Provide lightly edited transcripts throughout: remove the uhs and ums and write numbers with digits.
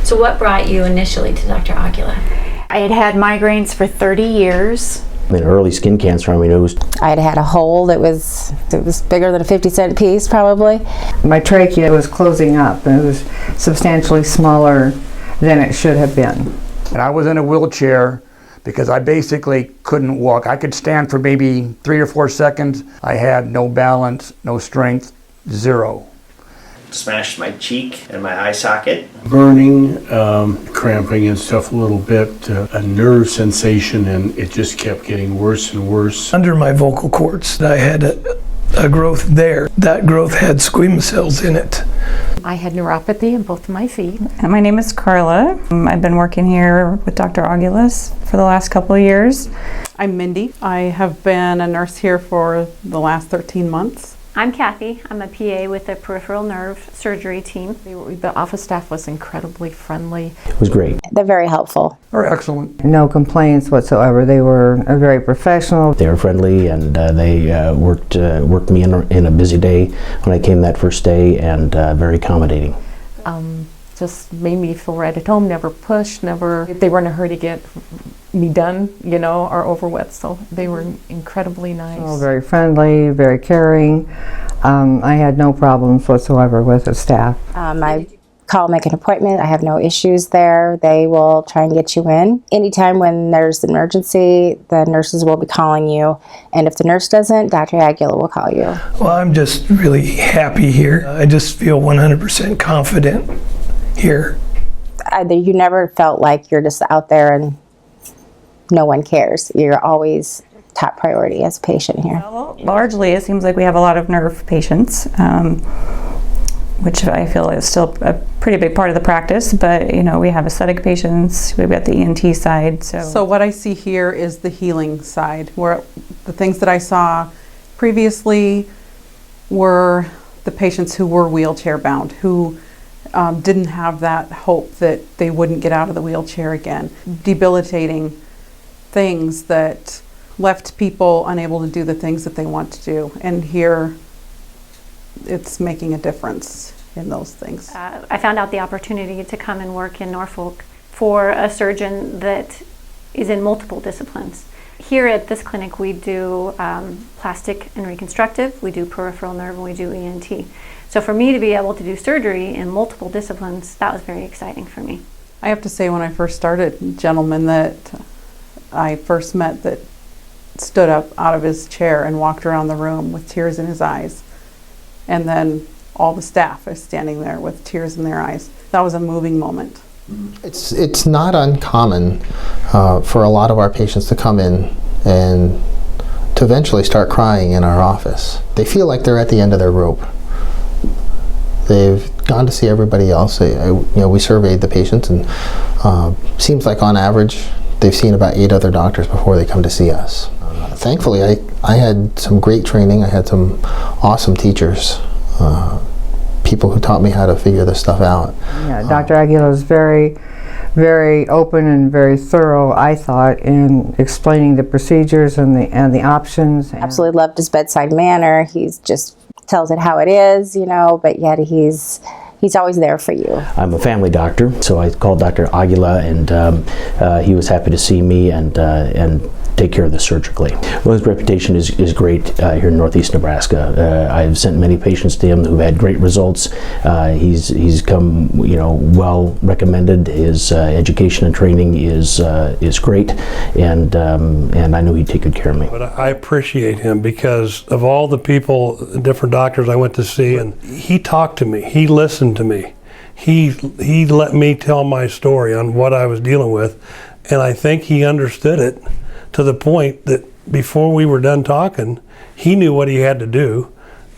So what brought you initially to Dr. Aguila? I had had migraines for 30 years. In early skin cancer, I mean, it was... I had had a hole that was bigger than a 50-cent piece, probably. My trachea was closing up, and it was substantially smaller than it should have been. And I was in a wheelchair because I basically couldn't walk. I could stand for maybe 3 or 4 seconds. I had no balance, no strength, zero. Smashed my cheek and my eye socket. Burning, cramping and stuff a little bit, a nerve sensation, and it just kept getting worse and worse. Under my vocal cords, I had a growth there. That growth had squamous cells in it. I had neuropathy in both of my feet. My name is Carla. I've been working here with Dr. Aguila for the last couple of years. I'm Mindy. I have been a nurse here for the last 13 months. I'm Kathy. I'm a PA with the peripheral nerve surgery team. The office staff was incredibly friendly. It was great. They're very helpful. They're excellent. No complaints whatsoever. They were very professional. They were friendly, and they worked me in a busy day when I came that first day, and very accommodating. Just made me feel right at home, never pushed, they were in a hurry to get me done, or over with, so they were incredibly nice. Oh, very friendly, very caring. I had no problems whatsoever with the staff. I call, make an appointment. I have no issues there. They will try and get you in. Anytime when there's an emergency, the nurses will be calling you, and if the nurse doesn't, Dr. Aguila will call you. Well, I'm just really happy here. I just feel 100% confident here. You never felt like you're just out there and no one cares. You're always top priority as a patient here. Well, largely, it seems like we have a lot of nerve patients, which I feel is still a pretty big part of the practice, but we have aesthetic patients, we've got the ENT side. So what I see here is the healing side, where the things that I saw previously were the patients who were wheelchair bound, who didn't have that hope that they wouldn't get out of the wheelchair again. Debilitating things that left people unable to do the things that they want to do. And here, it's making a difference in those things. I found out the opportunity to come and work in Norfolk for a surgeon that is in multiple disciplines. Here at this clinic, we do plastic and reconstructive, we do peripheral nerve, and we do ENT. So for me to be able to do surgery in multiple disciplines, that was very exciting for me. I have to say, when I first started, a gentleman that I first met that stood up out of his chair and walked around the room with tears in his eyes. And then all the staff is standing there with tears in their eyes. That was a moving moment. It's not uncommon for a lot of our patients to come in and to eventually start crying in our office. They feel like they're at the end of their rope. They've gone to see everybody else. We surveyed the patients, and seems like on average they've seen about 8 other doctors before they come to see us. Thankfully, I had some great training. I had some awesome teachers, people who taught me how to figure this stuff out. Yeah, Dr. Aguila was very, very open and very thorough, I thought, in explaining the procedures and the options. Absolutely loved his bedside manner. He's just tells it how it is, but yet he's always there for you. I'm a family doctor, so I called Dr. Aguila, and he was happy to see me and take care of this surgically. Well, his reputation is great here in Northeast Nebraska. I've sent many patients to him who've had great results. He's come, well recommended. His education and training is great, and I know he'd take good care of me. But I appreciate him because of all the people, different doctors I went to see, and he talked to me. He listened to me. He let me tell my story on what I was dealing with, and I think he understood it to the point that before we were done talking, he knew what he had to do.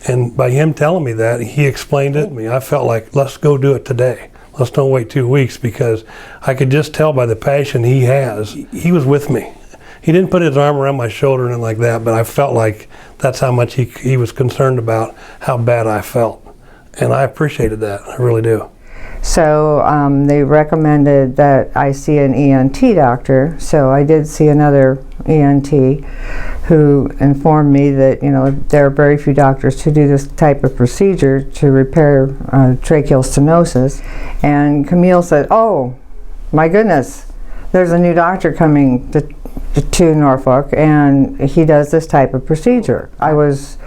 And by him telling me that, he explained it to me. I felt like, let's go do it today. Let's don't wait 2 weeks, because I could just tell by the passion he has. He was with me. He didn't put his arm around my shoulder and like that, but I felt like that's how much he was concerned about how bad I felt. And I appreciated that, I really do. So they recommended that I see an ENT doctor, so I did see another ENT who informed me that, you know, there are very few doctors who do this type of procedure to repair tracheal stenosis. And Camille said, "Oh, my goodness, there's a new doctor coming to Norfolk, and he does this type of procedure." I was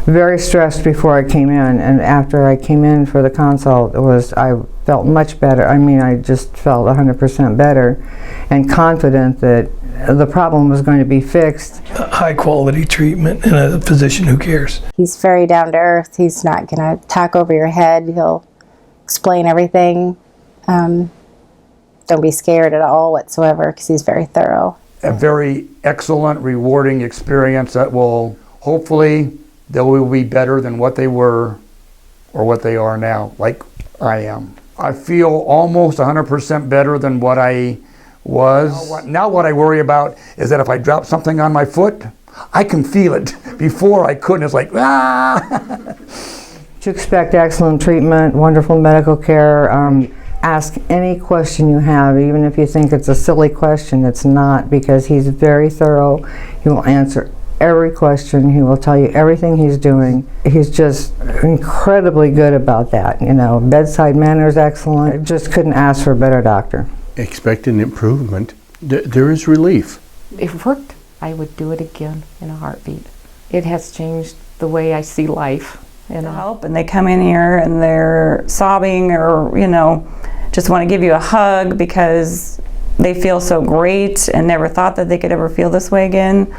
very stressed before I came in, and after I came in for the consult, I felt much better. I mean, I just felt 100% better and confident that the problem was going to be fixed. High quality treatment and a physician who cares. He's very down to earth. He's not going to talk over your head. He'll explain everything. Don't be scared at all whatsoever, because he's very thorough. A very excellent, rewarding experience that will hopefully they will be better than what they were or what they are now, like I am. I feel almost 100% better than what I was. Now what I worry about is that if I drop something on my foot, I can feel it. Before I couldn't. It's like, ah! To expect excellent treatment, wonderful medical care. Ask any question you have, even if you think it's a silly question. It's not, because he's very thorough. He will answer every question. He will tell you everything he's doing. He's just incredibly good about that. You know, bedside manner is excellent. I just couldn't ask for a better doctor. Expect an improvement. There is relief. It worked. I would do it again in a heartbeat. It has changed the way I see life. You know, Help, and they come in here and they're sobbing, or, you know, just want to give you a hug because they feel so great and never thought that they could ever feel this way again.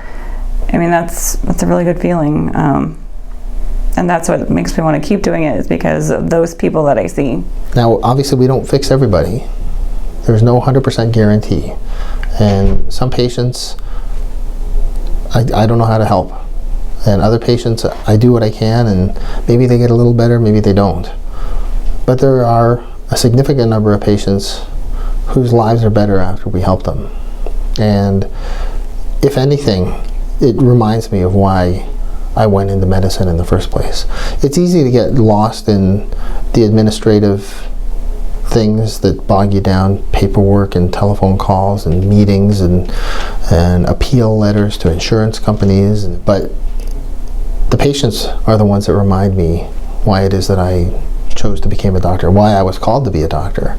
I mean, that's a really good feeling, and that's what makes me want to keep doing it, is because of those people that I see. Now, obviously, we don't fix everybody. There's no 100% guarantee, and some patients I don't know how to help, and other patients I do what I can, and maybe they get a little better, maybe they don't. But there are a significant number of patients whose lives are better after we help them, and if anything, it reminds me of why I went into medicine in the first place. It's easy to get lost in the administrative things that bog you down, paperwork and telephone calls and meetings and appeal letters to insurance companies, but the patients are the ones that remind me why it is that I chose to become a doctor, why I was called to be a doctor,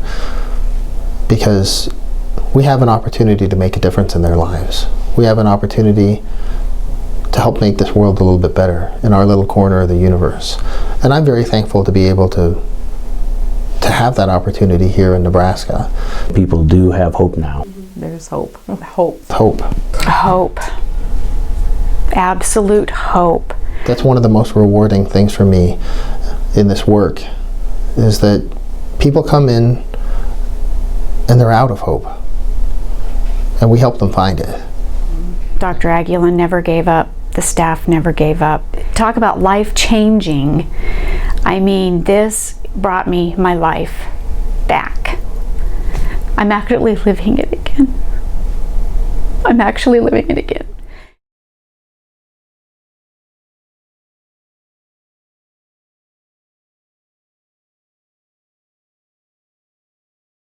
because we have an opportunity to make a difference in their lives. We have an opportunity to help make this world a little bit better in our little corner of the universe. And I'm very thankful to be able to have that opportunity here in Nebraska. People do have hope now. there's hope. Hope. Hope. Hope. Absolute hope. That's one of the most rewarding things for me in this work, is that people come in and they're out of hope, and we help them find it. Dr. Aguila never gave up. The staff never gave up. Talk about life-changing. I mean, this brought me my life back. I'm actually living it again. I'm actually living it again.